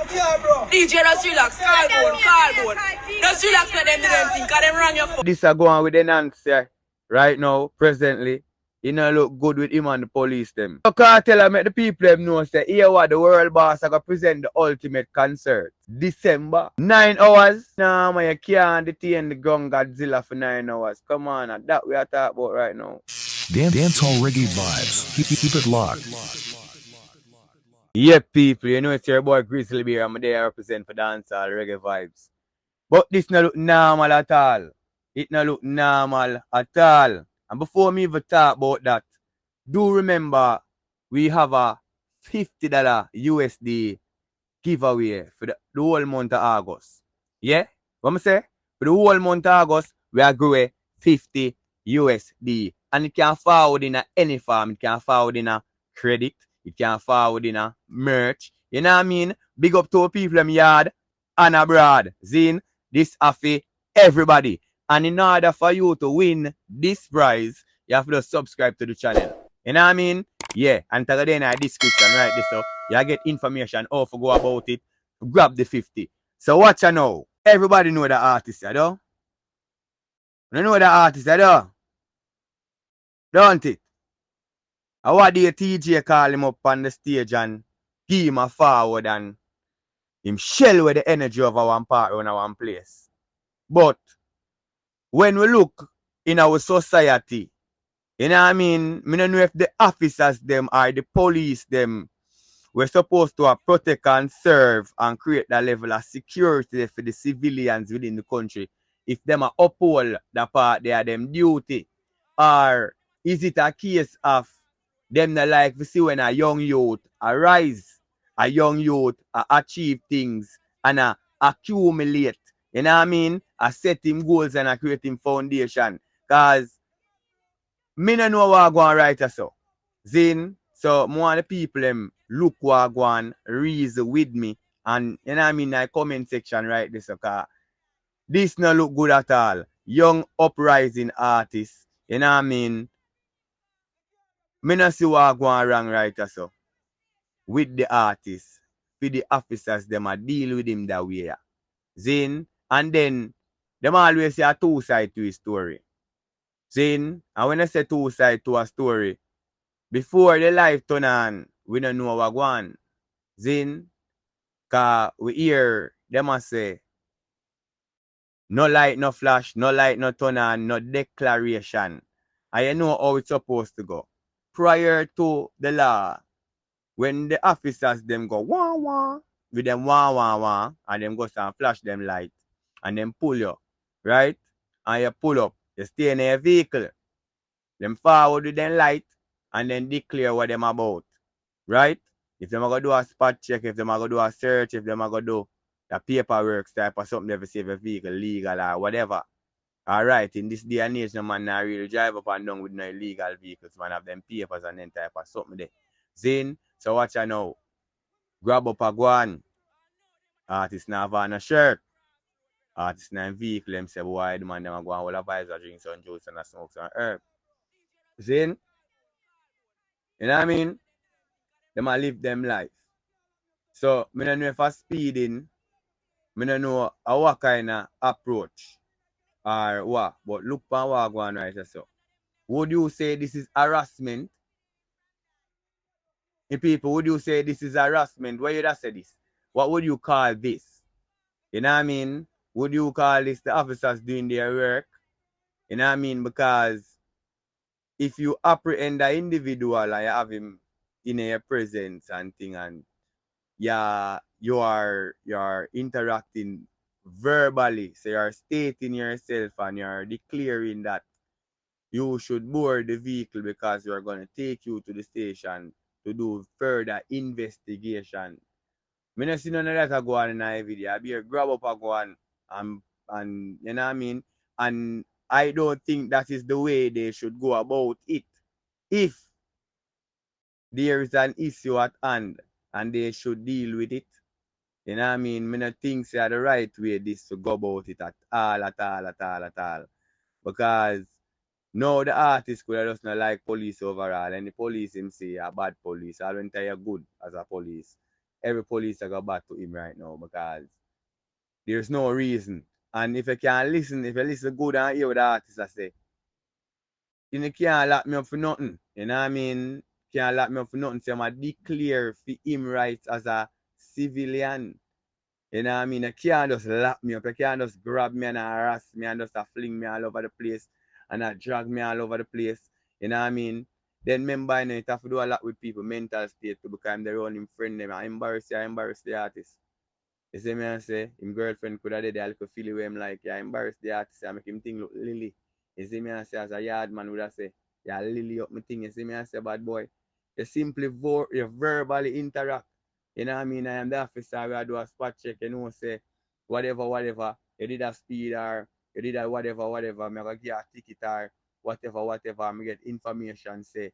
DJ, just relax. Cardboard. Just relax, let them do them thing, because them wrong your phone. This are going with the Nhance right now, presently. It not look good with him and the police them. So Kartel make the people them know say here what the world boss are gonna present the ultimate concert. December. 9 hours. Nah man, you can't detain the gun Godzilla for 9 hours. Come on, that we are talking about right now. Dancehall reggae vibes. Keep it locked. Yeah, people, you know it's your boy Grizzly Bear. I'm there represent for dancehall reggae vibes. But this not look normal at all. It not look normal at all. And before me even talk about that, do remember we have a $50 USD giveaway for the whole month of August. Yeah? What I say? For the whole month of August, we are going 50 USD. And it can forward in any form. It can forward in a credit. It can forward in a merch. You know what I mean? Big up to people in yard and abroad. Zin, this affair, everybody. And in order for you to win this prize, you have to subscribe to the channel. You know what I mean? Yeah. And tag in the description, right? This so you get information how to go about it. Grab the 50. So watch you now. Everybody know the artist, you know? You know the artist, you know? Don't it? I want the TJ call him up on the stage and give him a forward and him shell with the energy of our part on our place. But when we look in our society, you know what I mean? I don't know if the officers them or the police them were supposed to protect and serve and create that level of security for the civilians within the country. If them are uphold that part, they are them duty. Or is it a case of them not like we see when a young youth arise, a young youth achieve things and accumulate. You know what I mean? I set him goals and I create him foundation. Cause me no know what I go on right so. Zin, so more of the people them look what I go on reason with me. And you know what I mean, in the comment section right this cause this no look good at all. Young uprising artists, you know what I mean? Me no see what I go on wrong right so. With the artists, for the officers, them a deal with him that way. Zin, and then them always say a two side to his story. Zin, and when I say two side to a story, before the life turn on, we don't know what going. Zin, cause we hear them a say, no light, no flash, no light, no turn on, no declaration. And you know how it's supposed to go. Prior to the law, when the officers them go wah wah with them wah wah wah and them go and flash them light and them pull you, right? And you pull up, you stay in a vehicle, them forward with them light and then declare what them about, right? If them are gonna do a spot check, if them are gonna do a search, if them are gonna do the paperwork type or something ever save a vehicle legal or whatever. Alright, in this day and age, no man not really drive up and down with no illegal vehicles, man have them papers and then type of something there. Zin, so watch I know. Grab up a guan. Artist now have a shirt. Artist now vehicle them say boy the man them a go and all a Vybz drink some juice and a smoke some herb. Zin? You know what I mean? Them a live them life. So me don't know if I speeding, me don't know what kind of approach or what, but look for what go on right so. Would you say this is harassment? In people, would you say this is harassment? Why you just say this? What would you call this? You know what I mean? Would you call this the officers doing their work? You know what I mean? Because if you apprehend an individual and you have him in your presence and thing and yeah, you are interacting verbally, so you are stating yourself and you are declaring that you should board the vehicle because we are going to take you to the station to do further investigation. I don't see none of that go on in a video. I be a grab up a go on and you know what I mean? And I don't think that is the way they should go about it. If there is an issue at hand and they should deal with it, you know what I mean? I don't think it's the right way this to go about it at all. Because no, the artist could have just not like police overall, and the police him say a bad police. I don't tell you good as a police. every police I go back to him right now because there's no reason. And if you can't listen, if you listen good and hear what the artist I say, you can't lock me up for nothing. You know what I mean? Can't lock me up for nothing. So I'm declare for him rights as a civilian. You know what I mean? You can't just lock me up. You can't just grab me and harass me and just fling me all over the place and drag me all over the place. You know what I mean? Then remember, you know, it have to do a lot with people, mental state to become their own friend. Them. I embarrass the artist. You see me and say, him girlfriend could have did a little feeling where him like, yeah, embarrass the artist and make him think look lily. You see me and say, as a yard man would have say, yeah, lily up my thing. You see me and say, bad boy, you simply you verbally interact. You know what I mean? I am the officer where I do a spot check, you know, say, whatever, you did a speed or you did a whatever, I'm going to get a ticket or whatever, I'm get information, say,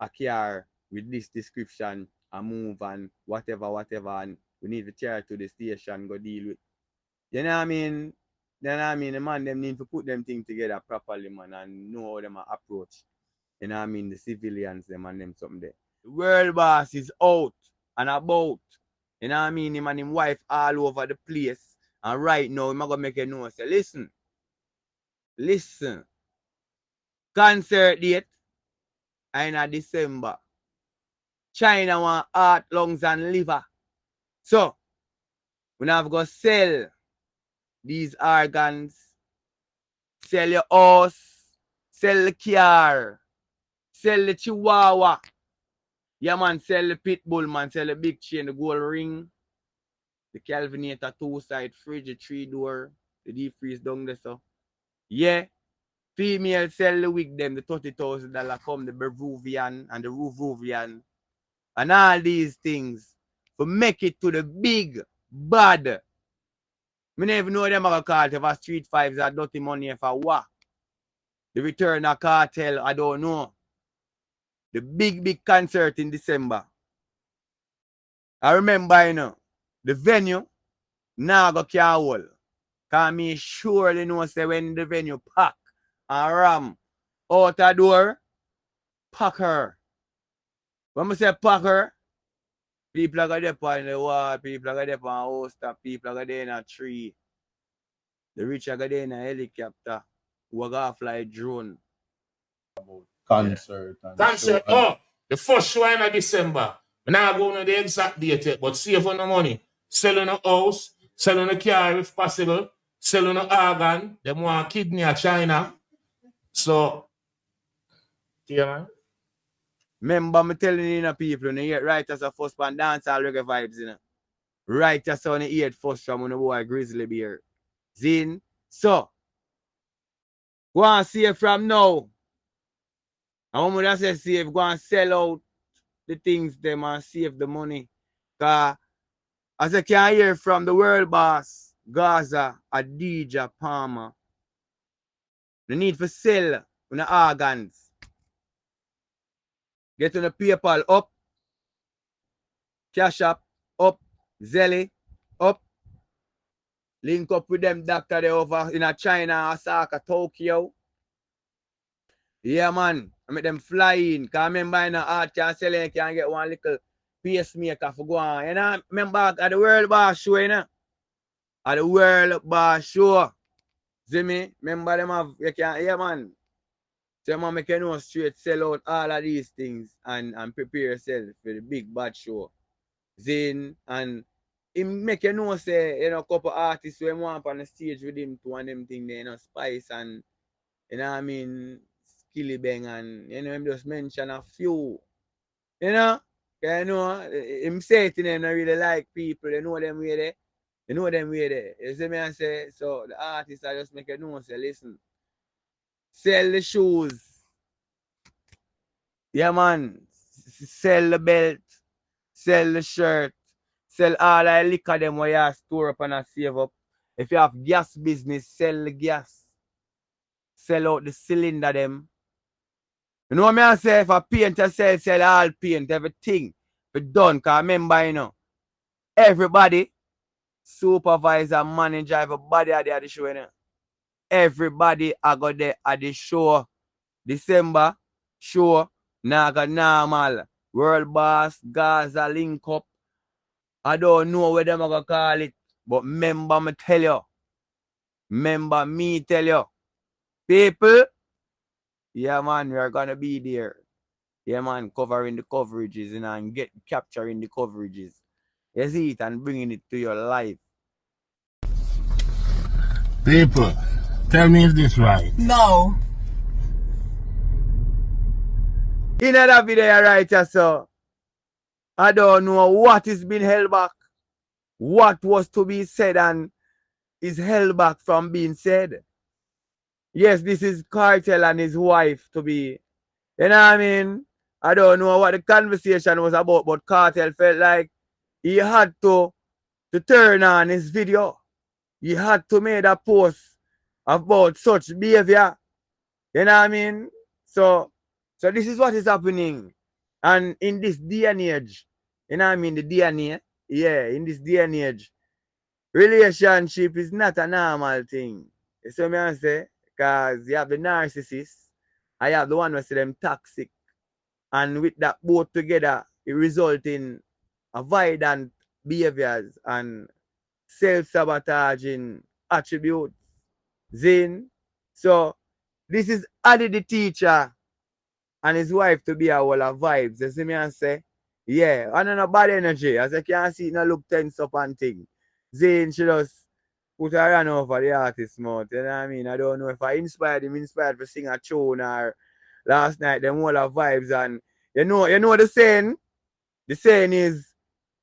a car with this description, a move and whatever, and we need to charge to the station, go deal with. You know what I mean? You know what I mean? The man, them need to put them things together properly, man, and know how them approach. You know what I mean? The civilians, them and them something there. The world boss is out and about. You know what I mean? Him and his wife all over the place. And right now, I'm going to make a note. Say, listen. Concert date in December. China want heart, lungs, and liver. So, we have to sell these organs, sell your horse, sell the car, sell the chihuahua. Yeah, man, sell the pit bull, man, sell the big chain, the gold ring, the Calvinator 2-side fridge, the 3-door, the deep freeze down there, so. Yeah, female sell the wig, them, the $30,000 come, the Bervuvian and the Ruvuvian, and all these things to make it to the big, bad. I never even know them are call it if a street fives are dirty money for what. The return of cartel, I don't know. The big concert in December. I remember, you know, the venue, now go can't hold. Because me surely know say when the venue pack and ram out the door, pack her. When I say pack her, people are there on the wall, people are there on house, people are there in a tree. The rich are there in a helicopter, who are going to fly drone. Concert and show. The first show in December. I'm not going to the exact date yet, but save on the money. Sell on a house, sell on a car if possible, sell on an organ. They want kidney in China. So, yeah, man. Remember, I'm telling you, know, people, you get right as a first band dancehall reggae vibes, you know. Right as on the 8th first from the boy Grizzly Bear. Zin. So, go and save from now. And when I say save, go and sell out the things them and save the money. Because as I can hear from the world boss, Gaza, Adija, Palmer, the need for sell on the organs. Get on the PayPal up, Cash App up, Zelly up. Link up with them doctor they over in China, Osaka, Tokyo. Yeah, man. I make them fly in. Because I remember in the art can sell it, can get one little pacemaker for go on. You know, remember at the World Bar Show, you know? At the World Bar Show. See me? Remember them have, you can, yeah, man. So man make you know straight sell out all of these things and prepare yourself for the big bad show. Zin and him make you know say, you know, couple artists who want on the stage with him to one them thing there, you know, Spice and you know what I mean, Skilly Bang and you know him just mention a few. You know? You know, him say it to them I really like people, you know them way there. You know them way there. You see me and say, so the artists I just make you know say, listen. Sell the shoes. Yeah, man. Sell the belt. Sell the shirt. Sell all the liquor them where you store up and save up. If you have gas business, sell the gas. Sell out the cylinder them. You know what I say? If a painter sell all paint, everything. Be done. Because remember, you know, everybody, supervisor, manager, everybody are there at the show, you know. Everybody are go there at the show. December show, Naga normal, World Boss, Gaza link up, I don't know where them are gonna call it, but remember me tell you. Remember me tell you. People, yeah man, we are gonna be there. Yeah man, covering the coverages, you know, and capturing the coverages. You see it and bringing it to your life. People, tell me if this right. No. In that video right here, so I don't know what is being held back. What was to be said and is held back from being said. Yes, this is Kartel and his wife to be. You know what I mean? I don't know what the conversation was about, but Kartel felt like he had to turn on his video. He had to make a post about such behavior. You know what I mean? So this is what is happening. And in this day and age, you know what I mean? The day and age, yeah, in this day and age, relationship is not a normal thing. You see what I say? Because you have the narcissist, I have the one who say them toxic. And with that both together, it results in avoidant behaviors and self-sabotaging attributes. Zin. So this is Adi the teacher and his wife to be a whole of vibes. You see me and say? Yeah, and no bad energy. As you can see, no look tense up and thing. Zane, she just put her hand over the artist's mouth. You know what I mean? I don't know if I inspired him to sing a tune or last night, them whole of vibes. And you know the saying? The saying is,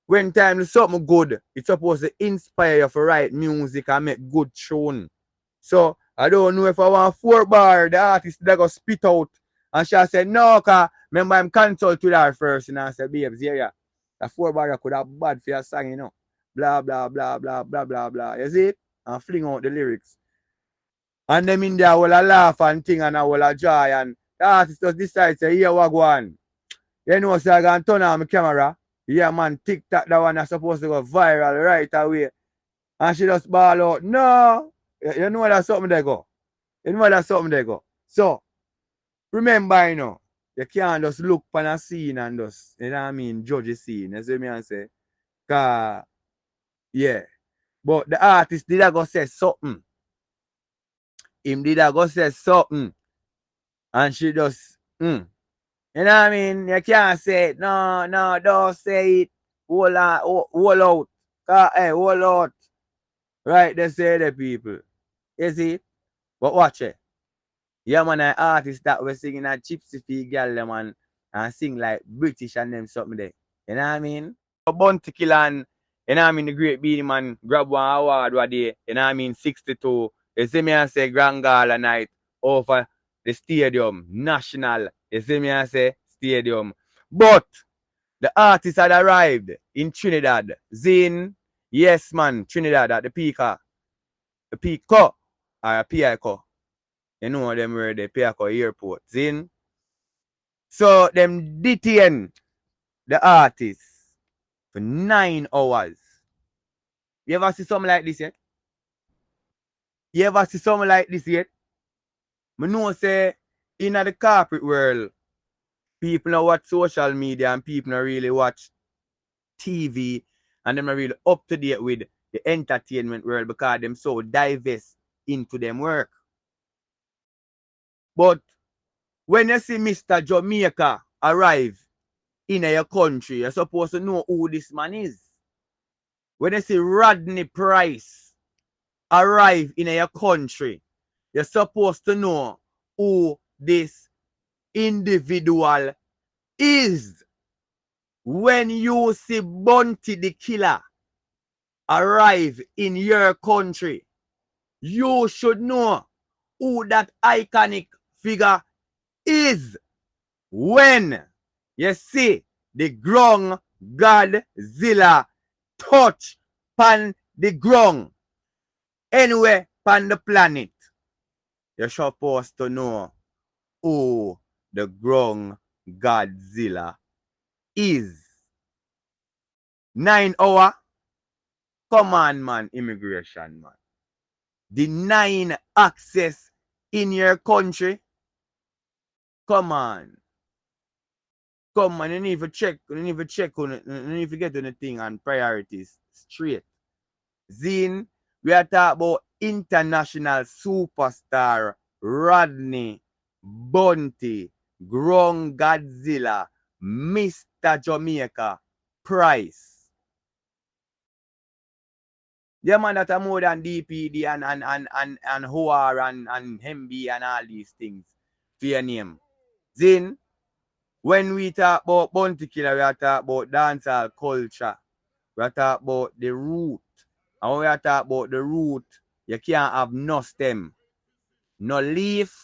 when time is something good, it's supposed to inspire you to write music and make good tune. So I don't know if I want 4 bar, the artist that go spit out. And she said, no, cause remember I'm consult with her first. And I said, babes, yeah. The 4 bar could have bad for your song, you know. Blah, blah, blah, blah, blah, blah, blah. You see it? And fling out the lyrics. And them in there will laugh and thing and I will joy. And the artist just decide, say, here what go on. You know, so I can turn on my camera. Yeah, man, TikTok, that one that's supposed to go viral right away. And she just ball out, no. You know that's something they go. You know that's something they go. So, remember, you know, you can't just look on a scene and just, you know what I mean, judge a scene. You see me and say? Cause, yeah. But the artist did go say something. Him did go say something. And she just, You know what I mean? You can't say it. No, don't say it. Hold out. Hold out. Right, they say the people. You see? But watch it. Yeah, man, an artist that was singing a gypsy fee girl, man, and sing like British and them something there. You know what I mean? Bounty Killer and, you know what I mean, the great Beanie Man grab one award one day, you know what I mean, 62. You see me and say Grand Gala night over the stadium, national, you see me and say stadium. But the artist had arrived in Trinidad. Zane, yes man, Trinidad at the Pico. The Pico or a Pico. You know them where the Pico airport. Zin. So them detained the artist for 9 hours. You ever see something like this yet? You ever see something like this yet? I know say in the corporate world, people don't watch social media and people don't really watch TV and them not really up to date with the entertainment world because them so diverse into them work. But when you see Mr. Jamaica arrive in your country, you're supposed to know who this man is. When you see Rodney Price arrive in your country, you're supposed to know who this individual is. When you see Bounty the Killer arrive in your country, you should know who that iconic figure is. When you see the ground Godzilla touch pan the ground anywhere pan the planet, you're supposed to know who the ground Godzilla is. 9 hour, come on man, immigration man. Denying access in your country, come on. Come man, you need to check on you need to get on the thing and priorities straight. Zine, we are talking about international superstar Rodney Bunty, Grown Godzilla, Mr. Jamaica, Price. Yeah, man, that are more than DPD and Hoar and Hemby and all these things for your name. Then, when we talk about Bounty Killer, we are talking about dancehall culture. We are talking about the root. And when we are talking about the root, you can't have no stem, no leaf,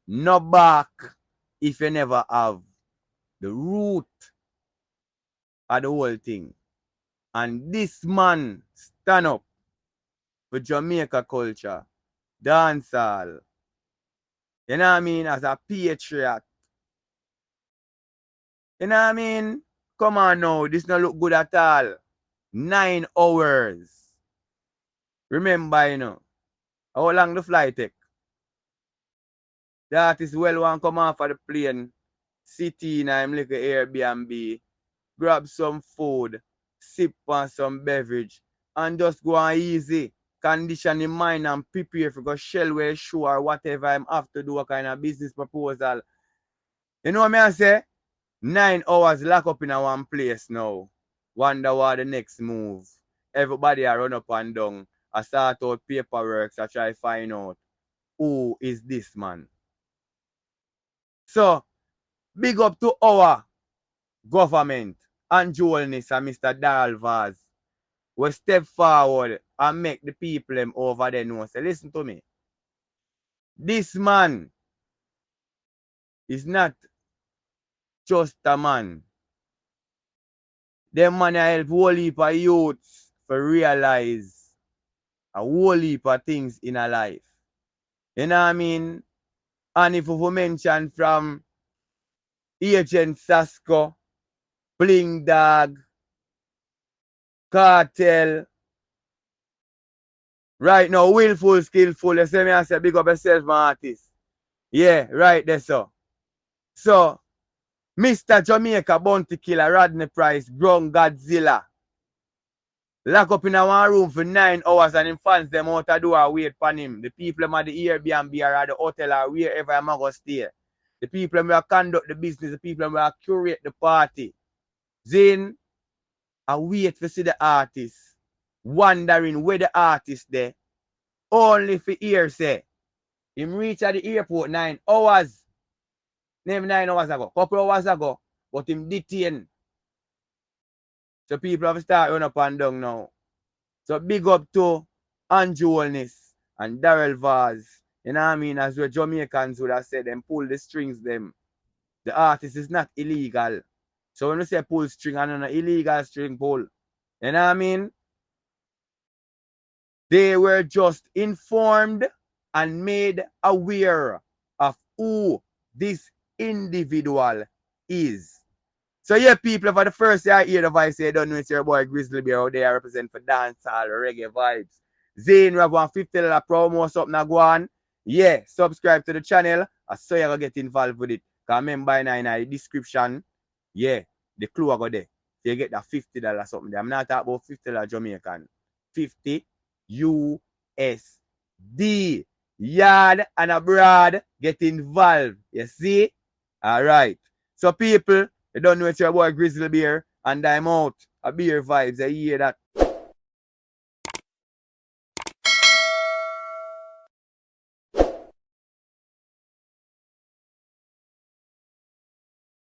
no bark if you never have the root of the whole thing. And this man stand up for Jamaica culture, dancehall. You know what I mean? As a patriot. You know what I mean? Come on now, this don't look good at all. 9 hours. Remember, you know, how long the flight take? The artist well want come off of the plane, sit in a little Airbnb, grab some food, sip on some beverage, and just go on easy. Condition in mind and prepare for go shellware show or whatever I'm have to do a kind of business proposal. You know what I say? 9 hours lock up in a one place now. Wonder what the next move. Everybody a run up and down. I start out paperwork. I try to find out who is this man. So, big up to our government and Joelness and Mr. Daryl Vaz. We step forward and make the people over there know. Say, listen to me. This man is not just a man. Them man help whole heap of youths to realize a whole heap of things in a life. You know what I mean? And if we mention from Agent Sasko, Bling Dog, Kartel, right now, willful, skillful, you see me and say, big up yourself, my artist. Yeah, right there, so. So, Mr. Jamaica Bounty Killer, Rodney Price, Grown Godzilla. Lock up in a one room for 9 hours and him fans them out to do a wait for him. The people them at the Airbnb or at the hotel or wherever I'm going to stay. The people them will conduct the business, the people them will curate the party. Then, I wait to see the artist, wondering where the artist there. Only for hear say, him reach at the airport 9 hours. Name 9 hours ago, couple hours ago, but him detained. So people have started run up and down now. So big up to Joelness and Daryl Vaz. You know what I mean? As we Jamaicans would have said, them pull the strings them. The artist is not illegal. So when we say pull string, and an illegal string pull. You know what I mean? They were just informed and made aware of who this individual is. So yeah, people, for the first year I hear the voice, you don't know it's your boy Grizzly Bear out there represent for dancehall, reggae vibes. Zane, we have one $50 promo, something go on. Yeah, subscribe to the channel. I saw you gonna get involved with it. Because remember in the description, yeah, the clue I go there. So you get that $50 something there. I'm not talking about $50 Jamaican. 50 USD. Yard and abroad, get involved. You see? Alright. So people, you don't know it's your boy Grizzly Bear, and I'm out. A beer vibes, I hear that.